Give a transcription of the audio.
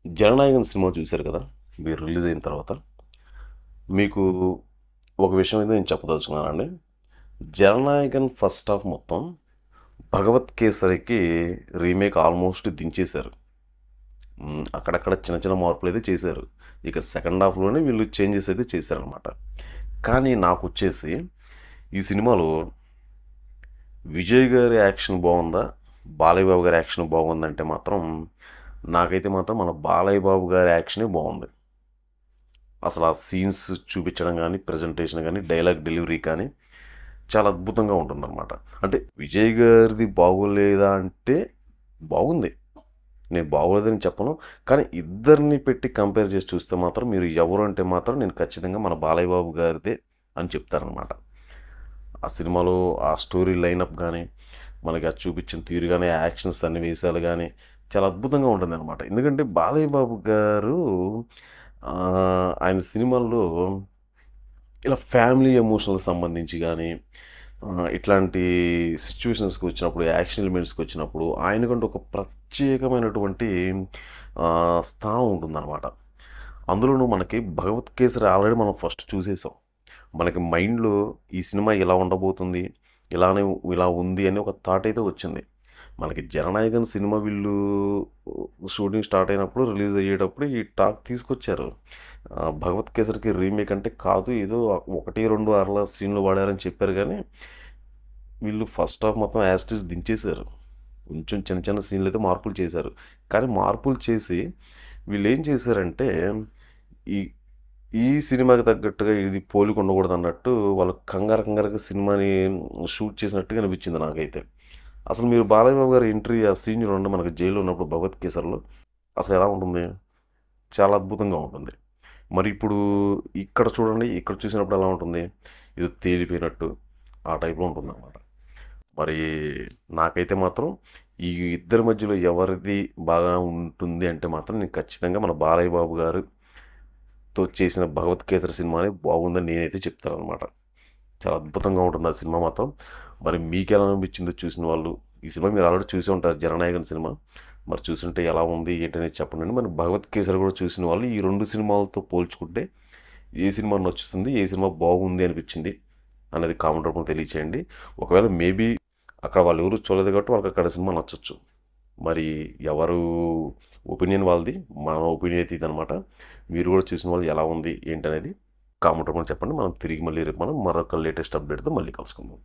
'Jana Nayagan' cinema చూశారు కదా! మీరు రిలీజ్ అయిన తర్వాత. మీకు ఒక విషయం అయితే నేను చెప్పదలుచుకున్నానండి. 'జననాయకన్' ఫస్ట్ హాఫ్ మొత్తం 'భగవత్ కేసరికి' రీమేక్ ఆల్మోస్ట్ దించేశారు. అక్కడక్కడ చిన్న చిన్న మార్పులైతే చేశారు. ఇక సెకండ్ హాఫ్‌లోనే వీళ్ళు చేంజెస్ అయితే చేశారనమాట. కానీ నాకొచ్చేసి ఈ సినిమాలో విజయ్ గారి యాక్షన్ బావుందా? బాలయ్య బాబు గారి యాక్షన్ బాగుందంటే మాత్రం నాకైతే మాత్రం మన బాలయ్య బాబు గారి యాక్షనే బావుంది. అసలు ఆ సీన్స్ చూపించడం గానీ, ప్రెజెంటేషన్ గానీ, డైలాగ్ డెలివరీ కానీ చాలా అద్భుతంగా ఉంటుందన్నమాట. అంటే విజయ్ గారిది బాగోలేదా అంటే బాగుంది. నేను బాగోలేదని చెప్పను. కానీ ఇద్దరిని పెట్టి కంపేర్ చేసి చూస్తే మాత్రం మీరు ఎవరు అంటే మాత్రం నేను ఖచ్చితంగా మన బాలయ్య బాబు గారిదే అని చెప్తాననమాట. ఆ సినిమాలో ఆ స్టోరీ లైనప్ గానీ, మనకి అది చూపించిన తీరు గానీ, యాక్షన్ సన్నివేశాలు గానీ చాలా అద్భుతంగా ఉంటుందన్నమాట. ఎందుకంటే బాలయ్య బాబు గారు ఆయన సినిమాల్లో ఇలా ఫ్యామిలీ ఎమోషనల్‌కి సంబంధించి గానీ, ఇట్లాంటి సిట్యుయేషన్స్‌కి వచ్చినప్పుడు, యాక్షన్ ఎలిమెంట్స్‌కి వచ్చినప్పుడు ఆయనకంటూ ఒక ప్రత్యేకమైనటువంటి స్థానం ఉంటుందన్నమాట. అందులోనూ మనకి 'భగవత్ కేసరి' ఆల్రెడీ మనం ఫస్ట్ చూసేసాం. మనకి మైండ్‌లో ఈ సినిమా ఇలా ఉండబోతుంది, ఇలానే ఇలా ఉంది అని ఒక థాట్ అయితే వచ్చింది. మనకి 'జననాయకన్' సినిమా వీళ్ళు షూటింగ్ స్టార్ట్ అయినప్పుడు, రిలీజ్ అయ్యేటప్పుడు ఈ టాక్ తీసుకొచ్చారు. 'భగవత్ కేసరికి' రీమేక్ అంటే కాదు, ఏదో 1, 2 అరల సీన్‌లు వాడారని చెప్పారు గానీ, వీళ్ళు ఫస్ట్ హాఫ్ మొత్తం యాజ్ ఇట్ ఈజ్ దించేశారు. కొంచెం చిన్న చిన్న సీన్‌లయితే మార్పులు చేశారు. కానీ మార్పులు చేసి వీళ్ళేం చేశారంటే, ఈ ఈ సినిమాకి తగ్గట్టుగా ఇది పోలిక ఉండకూడదన్నట్టు వాళ్ళు కంగారు కంగారుగా సినిమాని షూట్ చేసినట్టుగా అనిపించింది నాకైతే. అసలు మీరు బాలయ్య బాబు గారి ఎంట్రీ ఆ సీన్ చూడండి మనకి జైల్‌లో ఉన్నప్పుడు 'భగవత్ కేసరిలో' అసలు ఎలా ఉంటుంది? చాలా అద్భుతంగా ఉంటుంది. మరి ఇప్పుడు ఇక్కడ చూడండి, ఇక్కడ చూసినప్పుడు ఎలా ఉంటుంది? ఏదో తేలిపోయినట్టు ఆ టైప్‌లో ఉంటుందన్నమాట. మరి నాకైతే మాత్రం ఈ ఇద్దరి మధ్యలో ఎవరిది బాగా ఉంటుంది అంటే మాత్రం నేను ఖచ్చితంగా మన బాలయ్య బాబు గారితో చేసిన 'భగవత్ కేసరి' సినిమానే బాగుందని నేనైతే చెప్తాననమాట. చాలా అద్భుతంగా ఉంటుంది ఆ సినిమా మాత్రం. మరి మీకెలా అనిపించిందో చూసిన వాళ్ళు, ఈ సినిమా మీరు ఆల్రెడీ చూసే ఉంటారు 'జననాయకన్' సినిమా. మరి చూసుంటే ఎలా ఉంది ఏంటనేది చెప్పండి. మరి 'భగవత్ కేసరి' కూడా చూసిన వాళ్ళు ఈ 2 సినిమాలతో పోల్చుకుంటే ఏ సినిమా నచ్చుతుంది? ఏ సినిమా బాగుంది అనిపించింది? అనేది కామెంట్ రూపంలో తెలియచేయండి. ఒకవేళ మేబీ అక్కడ వాళ్ళెవరు చూడలేదు కాబట్టి వాళ్ళకక్కడ సినిమా నచ్చొచ్చు. మరి ఎవరు ఒపీనియన్ వాళ్ళది. మన ఒపీనియన్ అయితే ఇదనమాట. మీరు కూడా చూసిన వాళ్ళు ఎలా ఉంది ఏంటనేది కామెంట్ రూపంలో చెప్పండి. మనం తిరిగి మళ్ళీ రేపు మనం మరొక లేటెస్ట్ అప్డేట్‌తో మళ్ళీ కలుసుకుందాం.